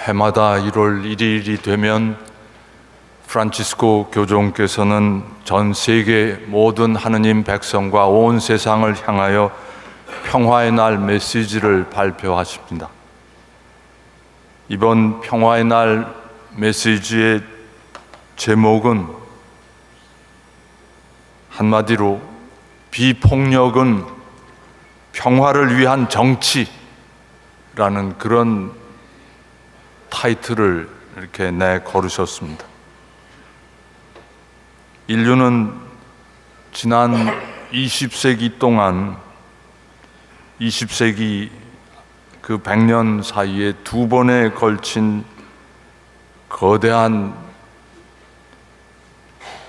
해마다 1월 1일이 되면 프란치스코 교종께서는 전 세계 모든 하느님 백성과 온 세상을 향하여 평화의 날 메시지를 발표하십니다. 이번 평화의 날 메시지의 제목은 한마디로 비폭력은 평화를 위한 정치라는 그런 타이틀을 이렇게 내걸으셨습니다. 인류는 지난 20세기 동안 20세기 그 100년 사이에 두 번에 걸친 거대한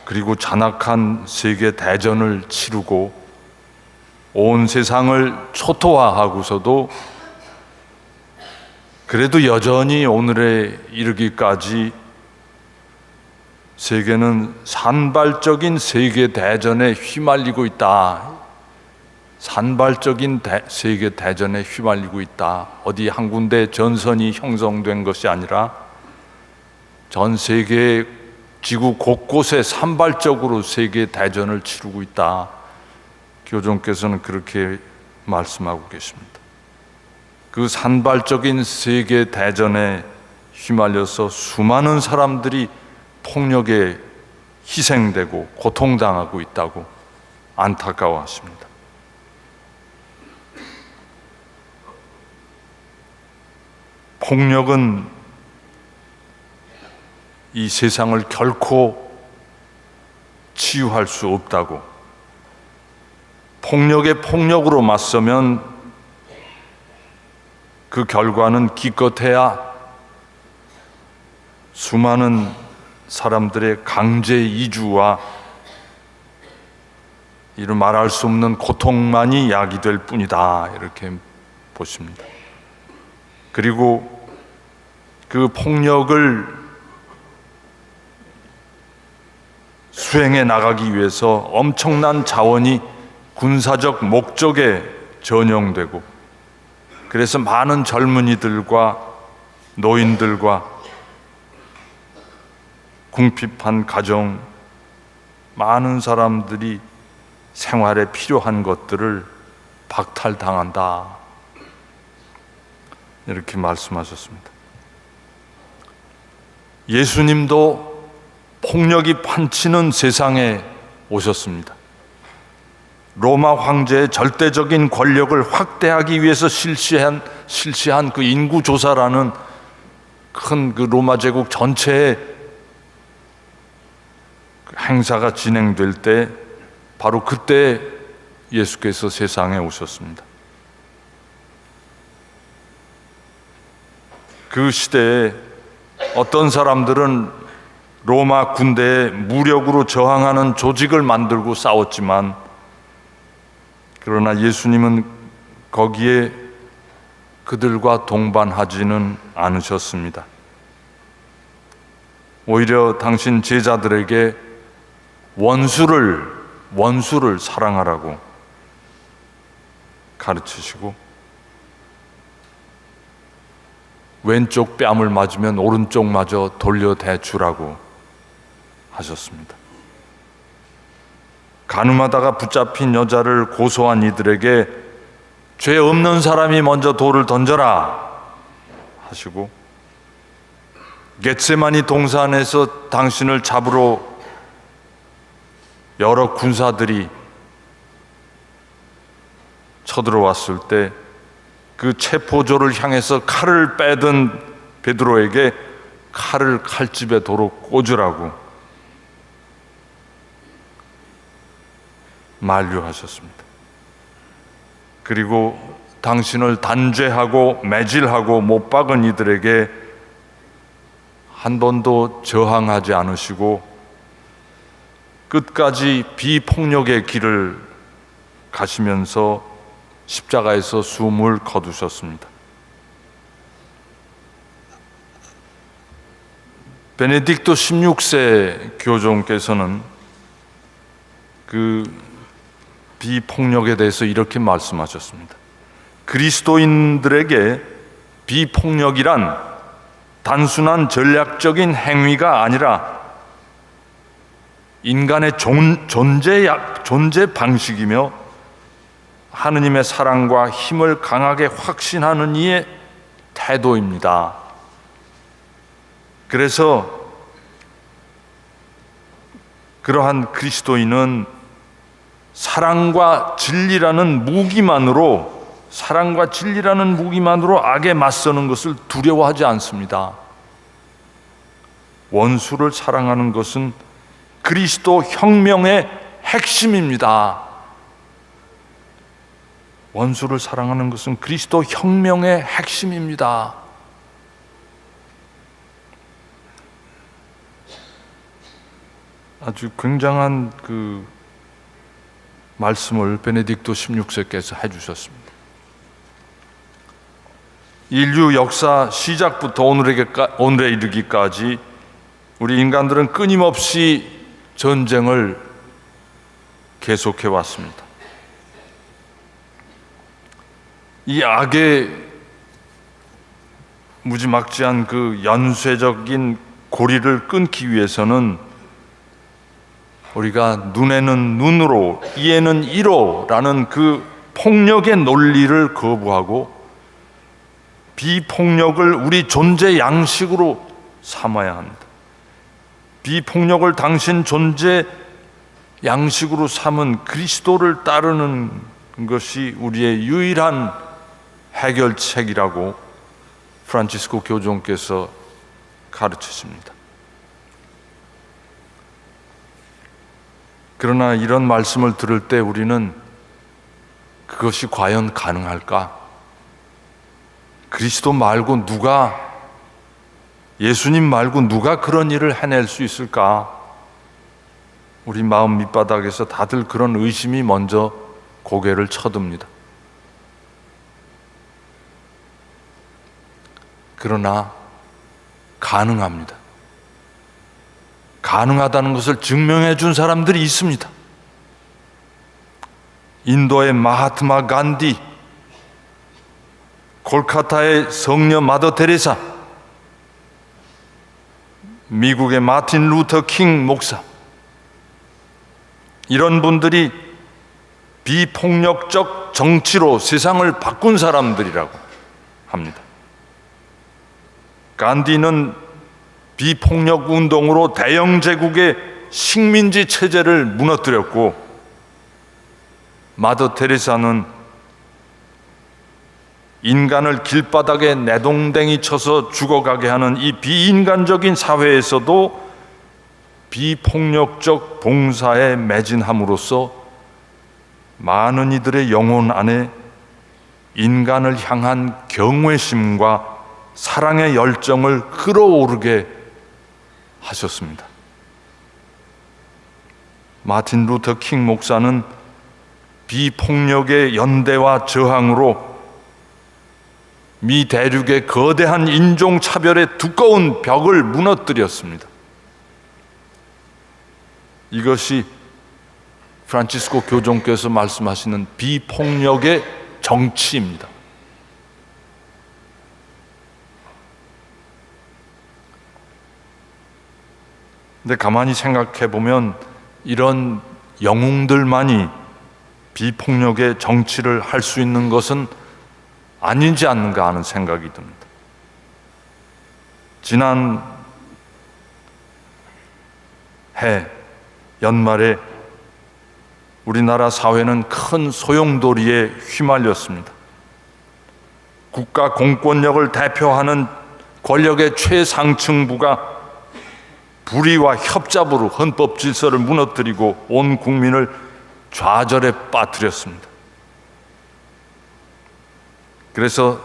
그리고 잔악한 세계 대전을 치르고 온 세상을 초토화하고서도 그래도 여전히 오늘에 이르기까지 세계는 산발적인 세계 대전에 휘말리고 있다. 산발적인 세계 대전에 휘말리고 있다. 어디 한 군데 전선이 형성된 것이 아니라 전 세계 지구 곳곳에 산발적으로 세계 대전을 치르고 있다. 교종께서는 그렇게 말씀하고 계십니다. 그 산발적인 세계 대전에 휘말려서 수많은 사람들이 폭력에 희생되고 고통당하고 있다고 안타까워하십니다. 폭력은 이 세상을 결코 치유할 수 없다고, 폭력에 폭력으로 맞서면 그 결과는 기껏해야 수많은 사람들의 강제 이주와 이루 말할 수 없는 고통만이 야기될 뿐이다, 이렇게 보십니다. 그리고 그 폭력을 수행해 나가기 위해서 엄청난 자원이 군사적 목적에 전용되고, 그래서 많은 젊은이들과 노인들과 궁핍한 가정, 많은 사람들이 생활에 필요한 것들을 박탈당한다, 이렇게 말씀하셨습니다. 예수님도 폭력이 판치는 세상에 오셨습니다. 로마 황제의 절대적인 권력을 확대하기 위해서 실시한 그 인구조사라는 큰 그 로마 제국 전체의 행사가 진행될 때 바로 그때 예수께서 세상에 오셨습니다. 그 시대에 어떤 사람들은 로마 군대에 무력으로 저항하는 조직을 만들고 싸웠지만, 그러나 예수님은 거기에 그들과 동반하지는 않으셨습니다. 오히려 당신 제자들에게 원수를 사랑하라고 가르치시고, 왼쪽 뺨을 맞으면 오른쪽마저 돌려대주라고 하셨습니다. 가늠하다가 붙잡힌 여자를 고소한 이들에게 죄 없는 사람이 먼저 돌을 던져라 하시고, 겟세마니 동산에서 당신을 잡으러 여러 군사들이 쳐들어왔을 때 그 체포조를 향해서 칼을 빼든 베드로에게 칼을 칼집에 도로 꽂으라고 만류하셨습니다. 그리고 당신을 단죄하고 매질하고 못 박은 이들에게 한 번도 저항하지 않으시고 끝까지 비폭력의 길을 가시면서 십자가에서 숨을 거두셨습니다. 베네딕토 16세 교종께서는 그 비폭력에 대해서 이렇게 말씀하셨습니다. 그리스도인들에게 비폭력이란 단순한 전략적인 행위가 아니라 인간의 존재 방식이며 하느님의 사랑과 힘을 강하게 확신하는 이의 태도입니다. 그래서 그러한 그리스도인은 사랑과 진리라는 무기만으로 악에 맞서는 것을 두려워하지 않습니다. 원수를 사랑하는 것은 그리스도 혁명의 핵심입니다. 원수를 사랑하는 것은 그리스도 혁명의 핵심입니다. 아주 굉장한 그 말씀을 베네딕토 16세께서 해주셨습니다. 인류 역사 시작부터 오늘에 이르기까지 우리 인간들은 끊임없이 전쟁을 계속해 왔습니다. 이 악의 무지막지한 그 연쇄적인 고리를 끊기 위해서는 우리가 눈에는 눈으로, 이에는 이로라는 그 폭력의 논리를 거부하고 비폭력을 우리 존재 양식으로 삼아야 합니다. 비폭력을 당신 존재 양식으로 삼은 그리스도를 따르는 것이 우리의 유일한 해결책이라고 프란치스코 교종께서 가르치십니다. 그러나 이런 말씀을 들을 때 우리는 그것이 과연 가능할까? 그리스도 말고 예수님 말고 누가 그런 일을 해낼 수 있을까? 우리 마음 밑바닥에서 다들 그런 의심이 먼저 고개를 쳐듭니다. 그러나 가능합니다. 가능하다는 것을 증명해 준 사람들이 있습니다. 인도의 마하트마 간디, 콜카타의 성녀 마더 테레사, 미국의 마틴 루터 킹 목사, 이런 분들이 비폭력적 정치로 세상을 바꾼 사람들이라고 합니다. 간디는 비폭력 운동으로 대영 제국의 식민지 체제를 무너뜨렸고, 마더 테레사는 인간을 길바닥에 내동댕이 쳐서 죽어가게 하는 이 비인간적인 사회에서도 비폭력적 봉사에 매진함으로써 많은 이들의 영혼 안에 인간을 향한 경외심과 사랑의 열정을 끌어오르게 하셨습니다. 마틴 루터 킹 목사는 비폭력의 연대와 저항으로 미 대륙의 거대한 인종차별의 두꺼운 벽을 무너뜨렸습니다. 이것이 프란치스코 교종께서 말씀하시는 비폭력의 정치입니다. 근데 가만히 생각해 보면 이런 영웅들만이 비폭력의 정치를 할 수 있는 것은 아니지 않는가 하는 생각이 듭니다. 지난 해 연말에 우리나라 사회는 큰 소용돌이에 휘말렸습니다. 국가 공권력을 대표하는 권력의 최상층부가 불의와 협잡으로 헌법 질서를 무너뜨리고 온 국민을 좌절에 빠뜨렸습니다. 그래서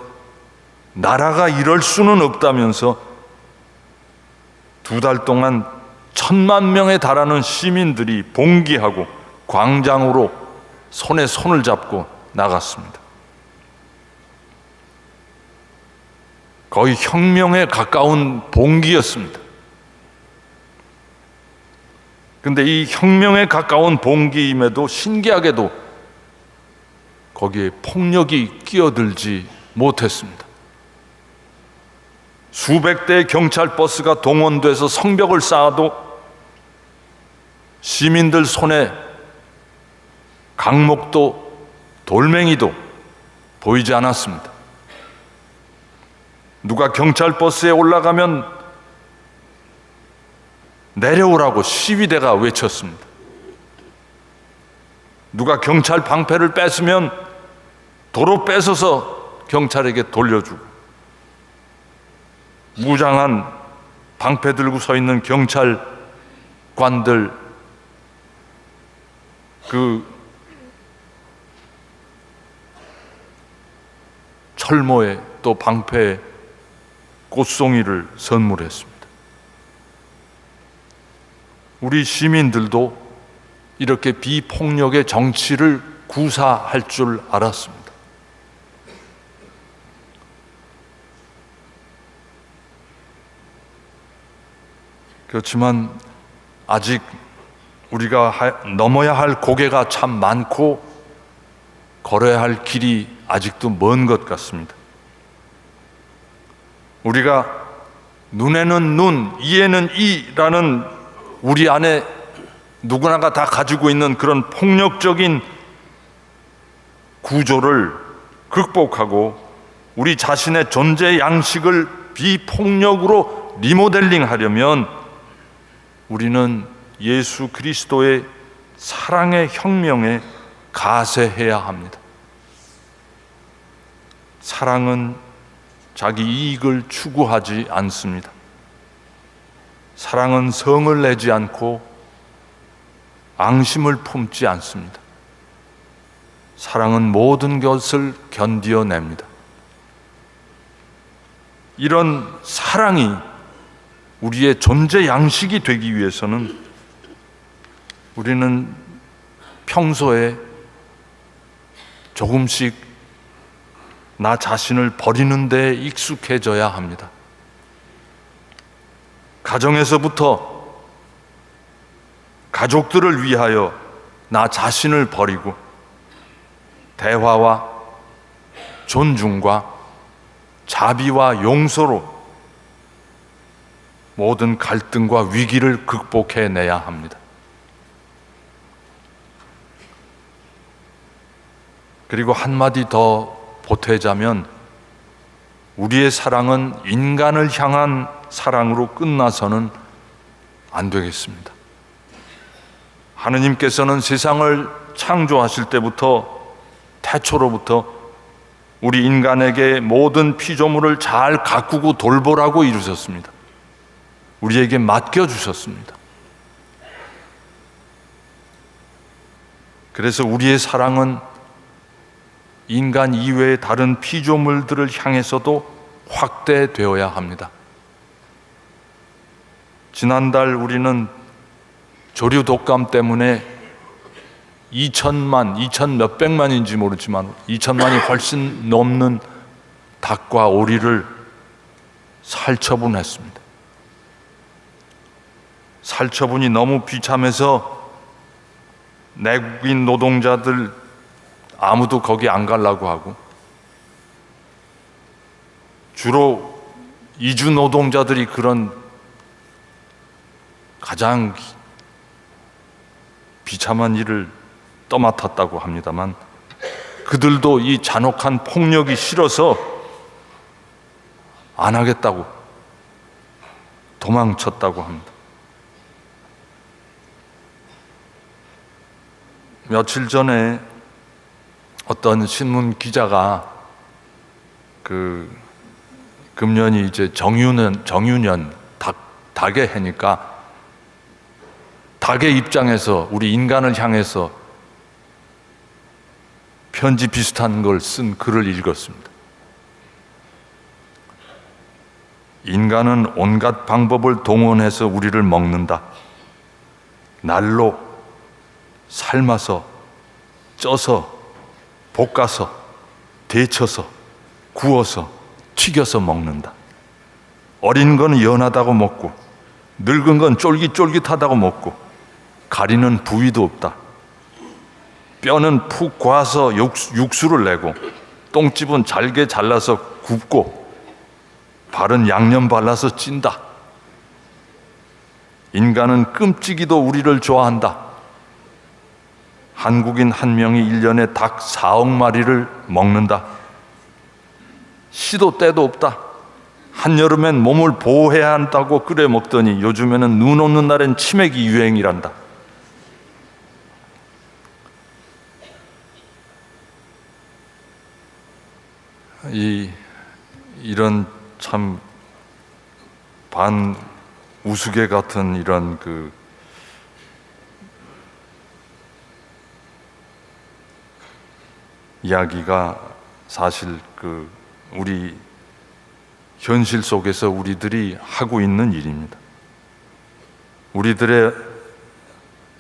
나라가 이럴 수는 없다면서 2달 동안 1,000만 명에 달하는 시민들이 봉기하고 광장으로 손에 손을 잡고 나갔습니다. 거의 혁명에 가까운 봉기였습니다. 근데 이 혁명에 가까운 봉기임에도 신기하게도 거기에 폭력이 끼어들지 못했습니다. 수백 대의 경찰 버스가 동원돼서 성벽을 쌓아도 시민들 손에 강목도 돌멩이도 보이지 않았습니다. 누가 경찰 버스에 올라가면 내려오라고 시위대가 외쳤습니다. 누가 경찰 방패를 뺏으면 도로 뺏어서 경찰에게 돌려주고, 무장한 방패 들고 서 있는 경찰관들 그 철모에 또 방패에 꽃송이를 선물했습니다. 우리 시민들도 이렇게 비폭력의 정치를 구사할 줄 알았습니다. 그렇지만 아직 우리가 넘어야 할 고개가 참 많고 걸어야 할 길이 아직도 먼 것 같습니다. 우리가 눈에는 눈, 이에는 이라는 우리 안에 누구나가 다 가지고 있는 그런 폭력적인 구조를 극복하고 우리 자신의 존재 양식을 비폭력으로 리모델링 하려면 우리는 예수 그리스도의 사랑의 혁명에 가세해야 합니다. 사랑은 자기 이익을 추구하지 않습니다. 사랑은 성을 내지 않고 앙심을 품지 않습니다. 사랑은 모든 것을 견디어냅니다. 이런 사랑이 우리의 존재 양식이 되기 위해서는 우리는 평소에 조금씩 나 자신을 버리는 데 익숙해져야 합니다. 가정에서부터 가족들을 위하여 나 자신을 버리고 대화와 존중과 자비와 용서로 모든 갈등과 위기를 극복해내야 합니다. 그리고 한마디 더 보태자면 우리의 사랑은 인간을 향한 사랑으로 끝나서는 안 되겠습니다. 하느님께서는 세상을 창조하실 때부터 태초로부터 우리 인간에게 모든 피조물을 잘 가꾸고 돌보라고 이루셨습니다. 우리에게 맡겨주셨습니다. 그래서 우리의 사랑은 인간 이외의 다른 피조물들을 향해서도 확대되어야 합니다. 지난달 우리는 조류 독감 때문에 2천 몇백만인지 모르지만 2천만이 훨씬 넘는 닭과 오리를 살처분했습니다. 살처분이 너무 비참해서 내국인 노동자들 아무도 거기 안 가려고 하고 주로 이주 노동자들이 그런 가장 비참한 일을 떠맡았다고 합니다만 그들도 이 잔혹한 폭력이 싫어서 안 하겠다고 도망쳤다고 합니다. 며칠 전에 어떤 신문 기자가 금년이 이제 정유년 닭의 해니까 닭의 입장에서 우리 인간을 향해서 편지 비슷한 걸 쓴 글을 읽었습니다. 인간은 온갖 방법을 동원해서 우리를 먹는다. 날로, 삶아서, 쪄서, 볶아서, 데쳐서, 구워서, 튀겨서 먹는다. 어린 건 연하다고 먹고 늙은 건 쫄깃쫄깃하다고 먹고 가리는 부위도 없다. 뼈는 푹 고아서 육수를 내고 똥집은 잘게 잘라서 굽고 발은 양념 발라서 찐다. 인간은 끔찍이도 우리를 좋아한다. 한국인 한 명이 1년에 닭 4억 마리를 먹는다. 시도 때도 없다. 한여름엔 몸을 보호해야 한다고 끓여 먹더니 요즘에는 눈 오는 날엔 치맥이 유행이란다. 이런 참 반 우스개 같은 이런 이야기가 사실 우리 현실 속에서 우리들이 하고 있는 일입니다. 우리들의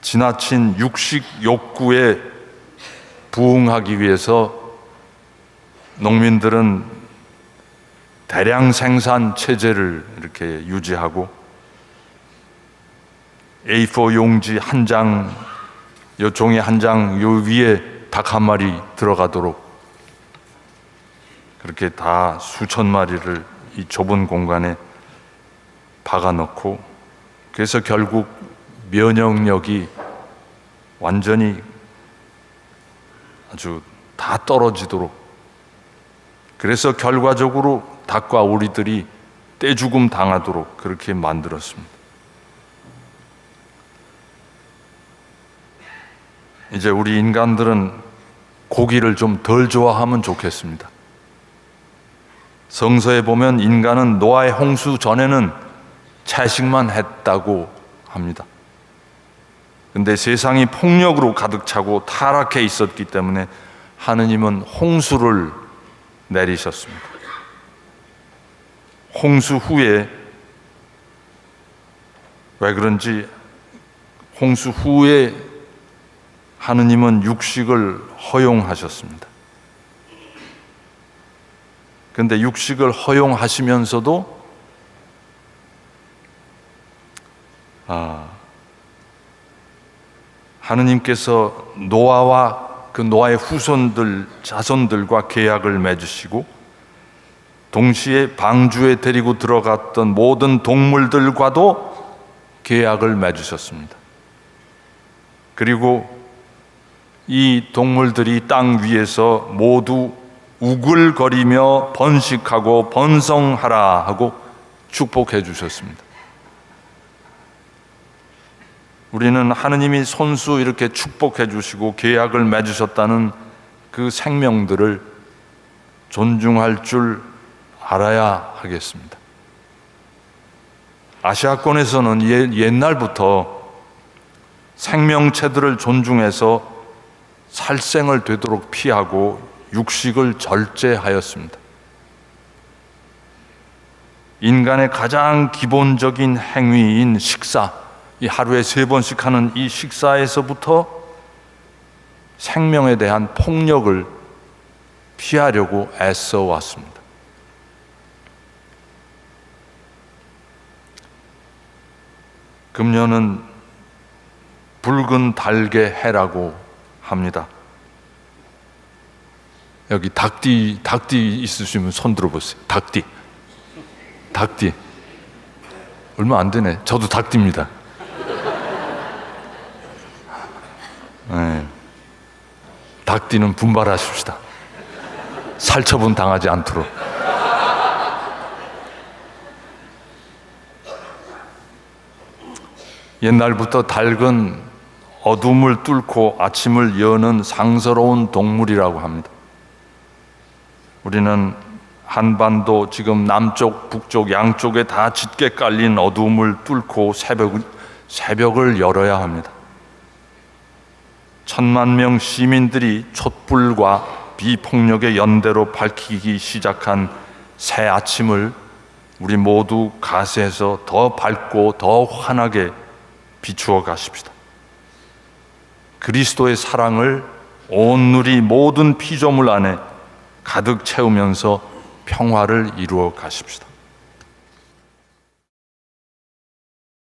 지나친 육식 욕구에 부응하기 위해서 농민들은 대량 생산 체제를 이렇게 유지하고 A4 용지 한 장, 요 종이 한 장 요 위에 닭 한 마리 들어가도록 그렇게 다 수천 마리를 이 좁은 공간에 박아놓고, 그래서 결국 면역력이 완전히 아주 다 떨어지도록, 그래서 결과적으로 닭과 오리들이 떼죽음 당하도록 그렇게 만들었습니다. 이제 우리 인간들은 고기를 좀 덜 좋아하면 좋겠습니다. 성서에 보면 인간은 노아의 홍수 전에는 채식만 했다고 합니다. 근데 세상이 폭력으로 가득 차고 타락해 있었기 때문에 하느님은 홍수를 내리셨습니다. 홍수 후에, 왜 그런지 홍수 후에 하느님은 육식을 허용하셨습니다. 그런데 육식을 허용하시면서도 하느님께서 노아와 노아의 후손들, 자손들과 계약을 맺으시고 동시에 방주에 데리고 들어갔던 모든 동물들과도 계약을 맺으셨습니다. 그리고 이 동물들이 땅 위에서 모두 우글거리며 번식하고 번성하라 하고 축복해 주셨습니다. 우리는 하느님이 손수 이렇게 축복해 주시고 계약을 맺으셨다는 그 생명들을 존중할 줄 알아야 하겠습니다. 아시아권에서는 옛날부터 생명체들을 존중해서 살생을 되도록 피하고 육식을 절제하였습니다. 인간의 가장 기본적인 행위인 식사, 이 하루에 3번씩 하는 이 식사에서부터 생명에 대한 폭력을 피하려고 애써 왔습니다. 금년은 붉은 달개 해라고 합니다. 여기 닭띠 있으시면 손 들어보세요. 닭띠 얼마 안 되네. 저도 닭띠입니다. 네. 닭띠는 분발하십시다. 살처분 당하지 않도록. 옛날부터 닭은 어둠을 뚫고 아침을 여는 상스러운 동물이라고 합니다. 우리는 한반도 지금 남쪽, 북쪽 양쪽에 다 짙게 깔린 어둠을 뚫고 새벽을 열어야 합니다. 1000만 명 시민들이 촛불과 비폭력의 연대로 밝히기 시작한 새 아침을 우리 모두 가세해서 더 밝고 더 환하게 비추어 가십시다. 그리스도의 사랑을 온 누리 모든 피조물 안에 가득 채우면서 평화를 이루어 가십시다.